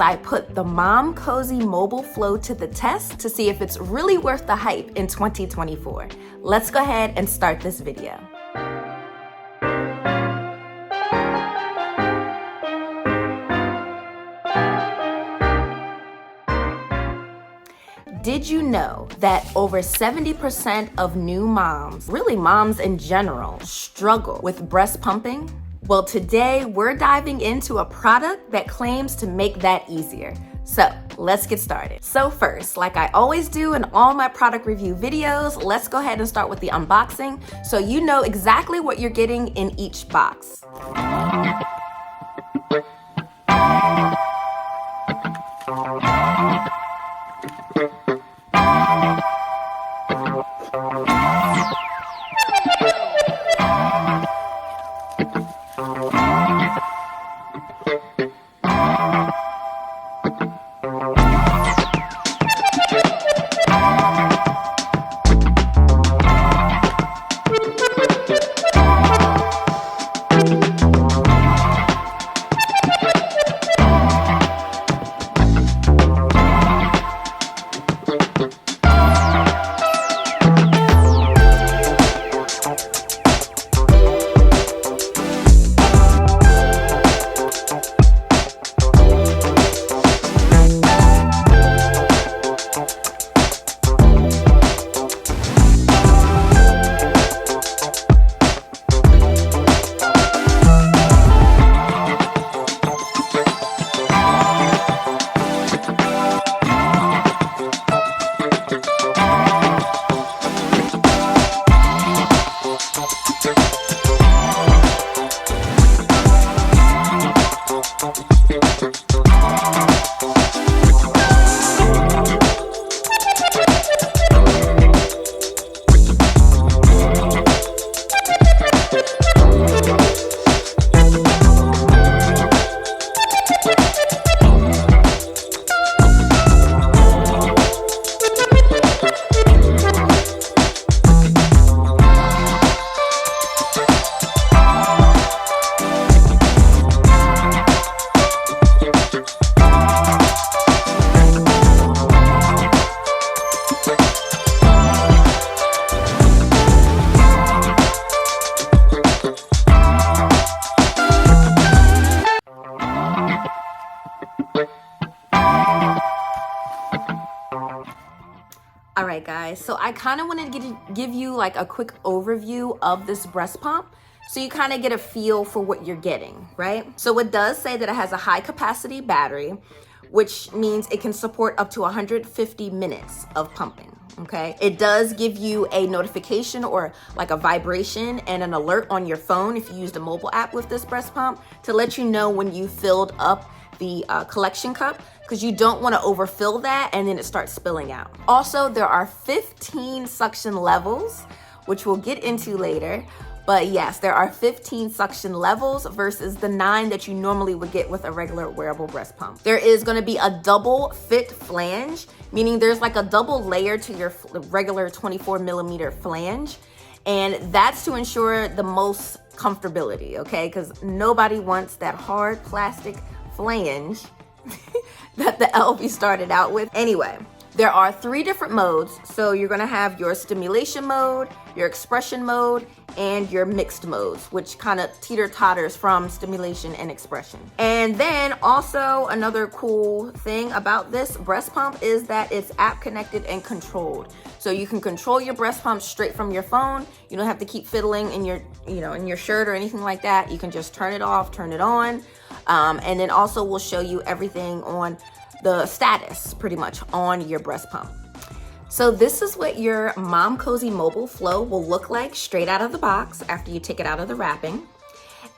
I put the Momcozy Mobile Flow to the test to see if it's really worth the hype in 2024. Let's go ahead and start this video. Did you know that over 70% of new moms, really moms in general, struggle with breast pumping? Well, today we're diving into a product that claims to make that easier. So let's get started. So first, like I always do in all my product review videos, let's go ahead and start with the unboxing so you know exactly what you're getting in each box. All right, guys, so I kind of wanted to give you like a quick overview of this breast pump so you kind of get a feel for what you're getting, right? So it does say that it has a high capacity battery, which means it can support up to 150 minutes of pumping, okay? It does give you a notification or like a vibration and an alert on your phone if you use the mobile app with this breast pump to let you know when you filled up the collection cup, because you don't want to overfill that and then it starts spilling out. Also, there are 15 suction levels, which we'll get into later. But yes, there are 15 suction levels versus the 9 that you normally would get with a regular wearable breast pump. There is going to be a double fit flange, meaning there's like a double layer to your regular 24 millimeter flange. And that's to ensure the most comfortability, okay? Because nobody wants that hard plastic flange that the LV started out with. Anyway, there are 3 different modes. So you're gonna have your stimulation mode, your expression mode, and your mixed modes, which kind of teeter-totters from stimulation and expression. And then also another cool thing about this breast pump is that it's app connected and controlled. So you can control your breast pump straight from your phone. You don't have to keep fiddling in your, in your shirt or anything like that. You can just turn it off, turn it on. And then also we'll show you everything on the status pretty much on your breast pump. So this is what your Momcozy Mobile Flow will look like straight out of the box after you take it out of the wrapping.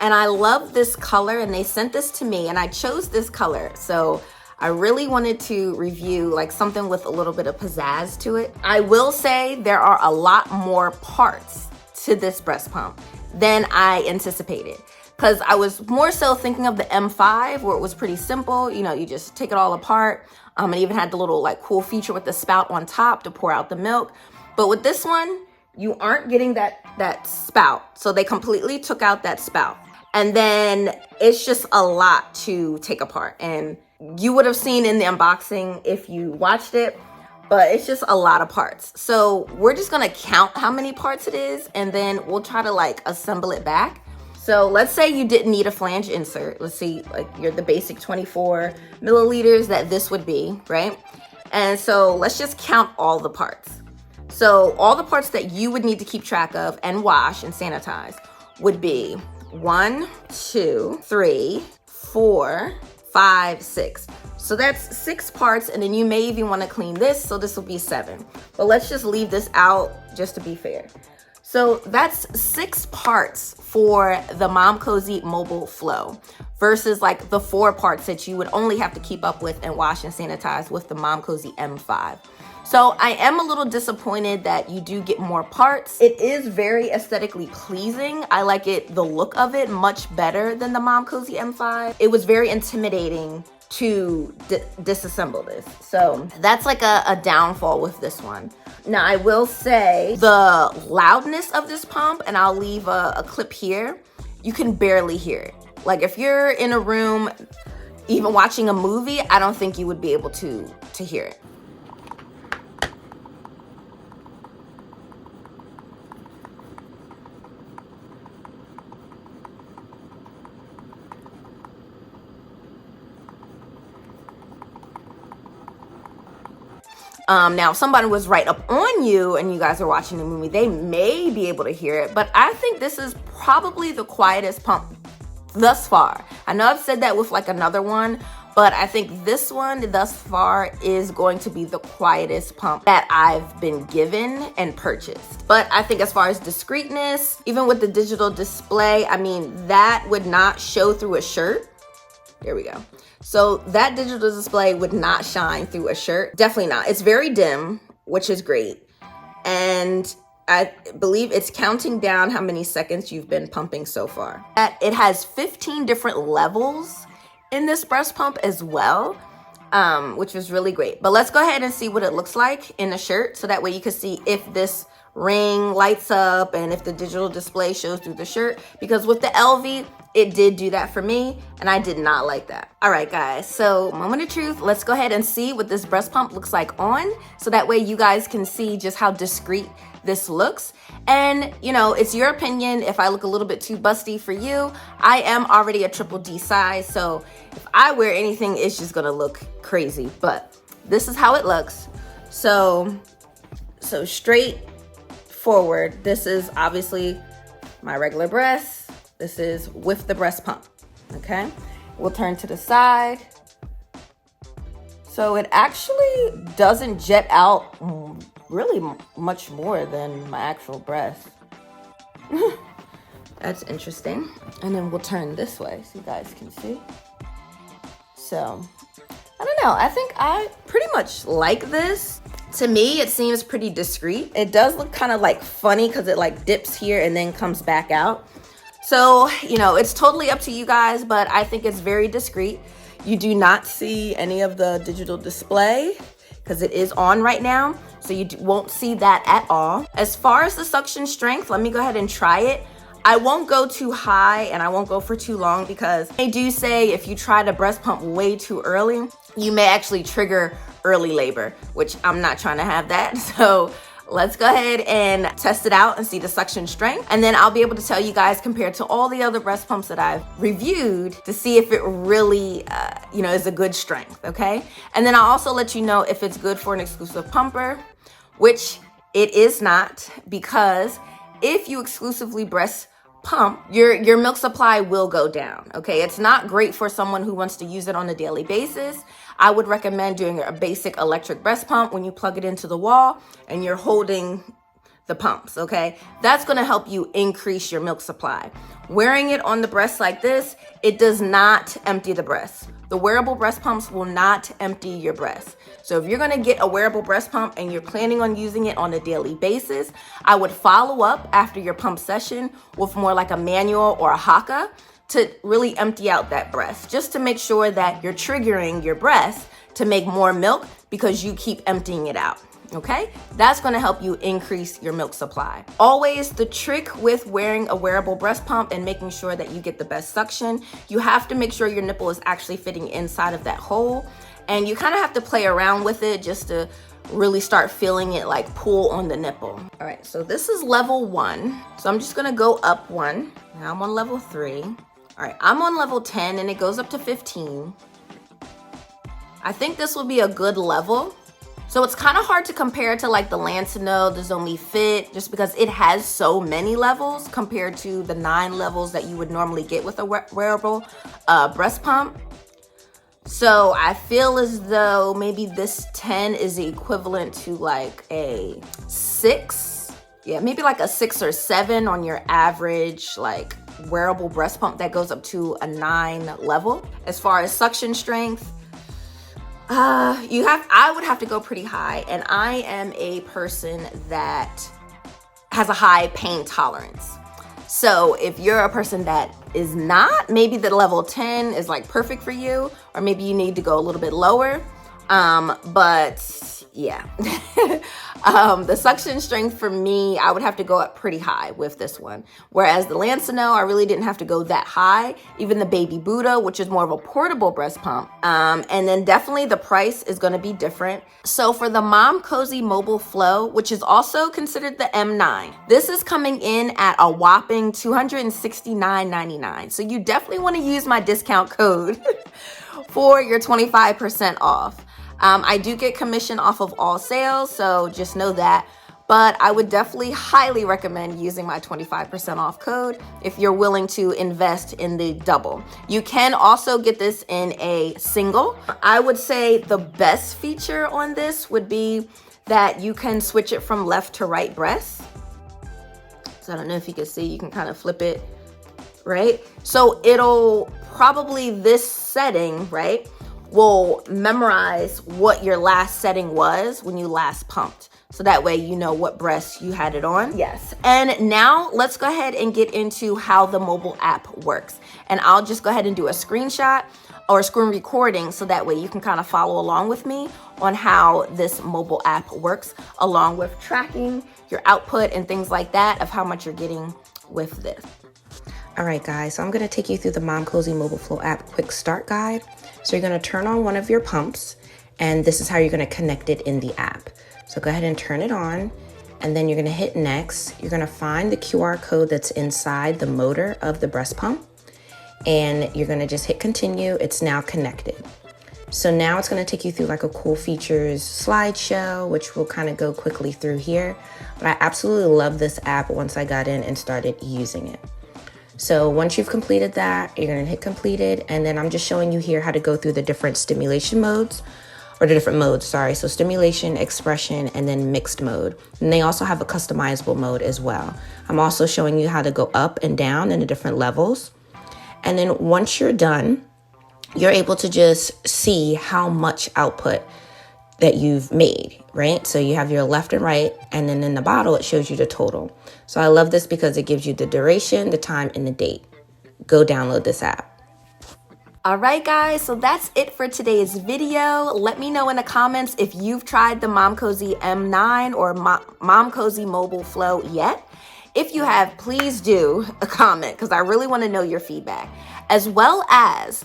And I love this color, and they sent this to me and I chose this color. So I really wanted to review like something with a little bit of pizzazz to it. I will say there are a lot more parts to this breast pump than I anticipated, because I was more so thinking of the M5 where it was pretty simple. You just take it all apart. It even had the little like cool feature with the spout on top to pour out the milk. But with this one, you aren't getting that spout. So they completely took out that spout. And then it's just a lot to take apart. And You would have seen in the unboxing if you watched it, but it's just a lot of parts. So we're just gonna count how many parts it is, and then we'll try to like assemble it back. So let's say you didn't need a flange insert. Let's see, like you're the basic 24 milliliters that this would be, right? And so let's just count all the parts. So all the parts that you would need to keep track of and wash and sanitize would be 1, 2, 3, 4, 5, 6. So that's 6 parts, and then you may even want to clean this, so this will be 7. But let's just leave this out just to be fair. So that's 6 parts for the Momcozy Mobile Flow versus like the 4 parts that you would only have to keep up with and wash and sanitize with the Momcozy M9. So I am a little disappointed that you do get more parts. It is very aesthetically pleasing. I like it, the look of it, much better than the Momcozy M9. It was very intimidating to disassemble this. So that's like a downfall with this one. Now I will say the loudness of this pump, and I'll leave a clip here, you can barely hear it. Like if you're in a room, even watching a movie, I don't think you would be able to hear it. Now, if somebody was right up on you and you guys are watching the movie, they may be able to hear it, but I think this is probably the quietest pump thus far. I know I've said that with like another one, but I think this one thus far is going to be the quietest pump that I've been given and purchased. But I think as far as discreetness, even with the digital display, I mean, that would not show through a shirt. There we go. So that digital display would not shine through a shirt. Definitely not. It's very dim, which is great. And I believe it's counting down how many seconds you've been pumping so far. It has 15 different levels in this breast pump as well, which was really great. But let's go ahead and see what it looks like in a shirt, so that way you can see if this ring lights up and if the digital display shows through the shirt, because with the LV, it did do that for me, and I did not like that. All right, guys, so moment of truth. Let's go ahead and see what this breast pump looks like on, so that way you guys can see just how discreet this looks. And, you know, it's your opinion. If I look a little bit too busty for you, I am already a triple D size, so if I wear anything, it's just gonna look crazy. But this is how it looks. So straight forward, this is obviously my regular breast. This is with the breast pump, okay? We'll turn to the side. So it actually doesn't jet out really much more than my actual breast. That's interesting. And then we'll turn this way so you guys can see. So, I don't know. I think I pretty much like this. To me, it seems pretty discreet. It does look kind of like funny because it like dips here and then comes back out. So, you know, it's totally up to you guys, but I think it's very discreet. You do not see any of the digital display because it is on right now. So you won't see that at all. As far as the suction strength, let me go ahead and try it. I won't go too high and I won't go for too long, because they do say if you try to breast pump way too early, you may actually trigger early labor, which I'm not trying to have that. So let's go ahead and test it out and see the suction strength. And then I'll be able to tell you guys compared to all the other breast pumps that I've reviewed to see if it really, is a good strength, okay? And then I'll also let you know if it's good for an exclusive pumper, which it is not, because if you exclusively breast pump, your milk supply will go down, okay? It's not great for someone who wants to use it on a daily basis. I would recommend doing a basic electric breast pump when you plug it into the wall and you're holding the pumps, okay? That's gonna help you increase your milk supply. Wearing it on the breast like this, it does not empty the breast. The wearable breast pumps will not empty your breast. So if you're gonna get a wearable breast pump and you're planning on using it on a daily basis, I would follow up after your pump session with more like a manual or a Haka to really empty out that breast, just to make sure that you're triggering your breast to make more milk because you keep emptying it out, Okay, that's going to help you increase your milk supply. Always the trick with wearing a wearable breast pump and making sure that you get the best suction, you have to make sure your nipple is actually fitting inside of that hole, and you kind of have to play around with it just to really start feeling it like pull on the nipple. All right, so this is level 1. So I'm just going to go up 1. Now I'm on level 3. All right, I'm on level 10 and it goes up to 15. I think this will be a good level. So it's kind of hard to compare to like the Lancino, the Zomi Fit, just because it has so many levels compared to the 9 levels that you would normally get with a wearable breast pump. So I feel as though maybe this 10 is the equivalent to like a 6. Yeah, maybe like a 6 or 7 on your average like wearable breast pump that goes up to a 9 level. As far as suction strength, I would have to go pretty high, and I am a person that has a high pain tolerance. So if you're a person that is not, maybe the level 10 is like perfect for you, or maybe you need to go a little bit lower. But yeah, the suction strength for me, I would have to go up pretty high with this one. Whereas the Lancino, I really didn't have to go that high. Even the Baby Buddha, which is more of a portable breast pump. And then definitely the price is going to be different. So for the Momcozy Mobile Flow, which is also considered the M9, this is coming in at a whopping $269.99. So you definitely want to use my discount code for your 25% off. I do get commission off of all sales, so just know that. But I would definitely highly recommend using my 25% off code if you're willing to invest in the double. You can also get this in a single. I would say the best feature on this would be that you can switch it from left to right breast. So I don't know if you can see, you can kind of flip it, right? So it'll probably, this setting, right, will memorize what your last setting was when you last pumped. So that way you know what breast you had it on. Yes. And now let's go ahead and get into how the mobile app works. And I'll just go ahead and do a screenshot or a screen recording so that way you can kind of follow along with me on how this mobile app works, along with tracking your output and things like that of how much you're getting with this. All right, guys, so I'm going to take you through the Momcozy Mobile Flow app quick start guide. So you're going to turn on one of your pumps, and this is how you're going to connect it in the app. So go ahead and turn it on, and then you're going to hit next. You're going to find the QR code that's inside the motor of the breast pump, and you're going to just hit continue. It's now connected. So now it's going to take you through like a cool features slideshow, which we'll kind of go quickly through here. But I absolutely love this app once I got in and started using it. So once you've completed that, you're going to hit completed, and then I'm just showing you here how to go through the different stimulation modes, or the different modes, sorry. So stimulation, expression, and then mixed mode. And they also have a customizable mode as well. I'm also showing you how to go up and down in the different levels. And then once you're done, you're able to just see how much output that you've made, right? So you have your left and right, and then in the bottle, it shows you the total. So I love this because it gives you the duration, the time, and the date. Go download this app. All right, guys, so that's it for today's video. Let me know in the comments if you've tried the Momcozy M9 or Momcozy Mobile Flow yet. If you have, please do a comment because I really want to know your feedback. As well as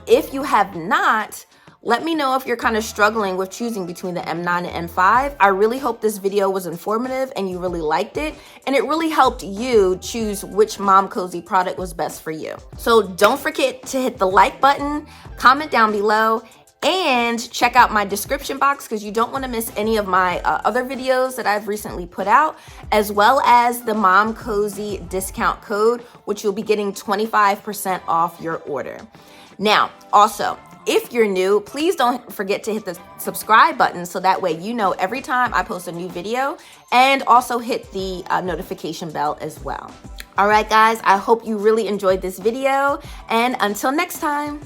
if you have not, let me know if you're kind of struggling with choosing between the M9 and M5. I really hope this video was informative and you really liked it, and it really helped you choose which Momcozy product was best for you. So don't forget to hit the like button, comment down below, and check out my description box because you don't want to miss any of my other videos that I've recently put out, as well as the Momcozy discount code, which you'll be getting 25% off your order. Now, also, if you're new, please don't forget to hit the subscribe button so that way you know every time I post a new video, and also hit the notification bell as well. All right, guys, I hope you really enjoyed this video, and until next time.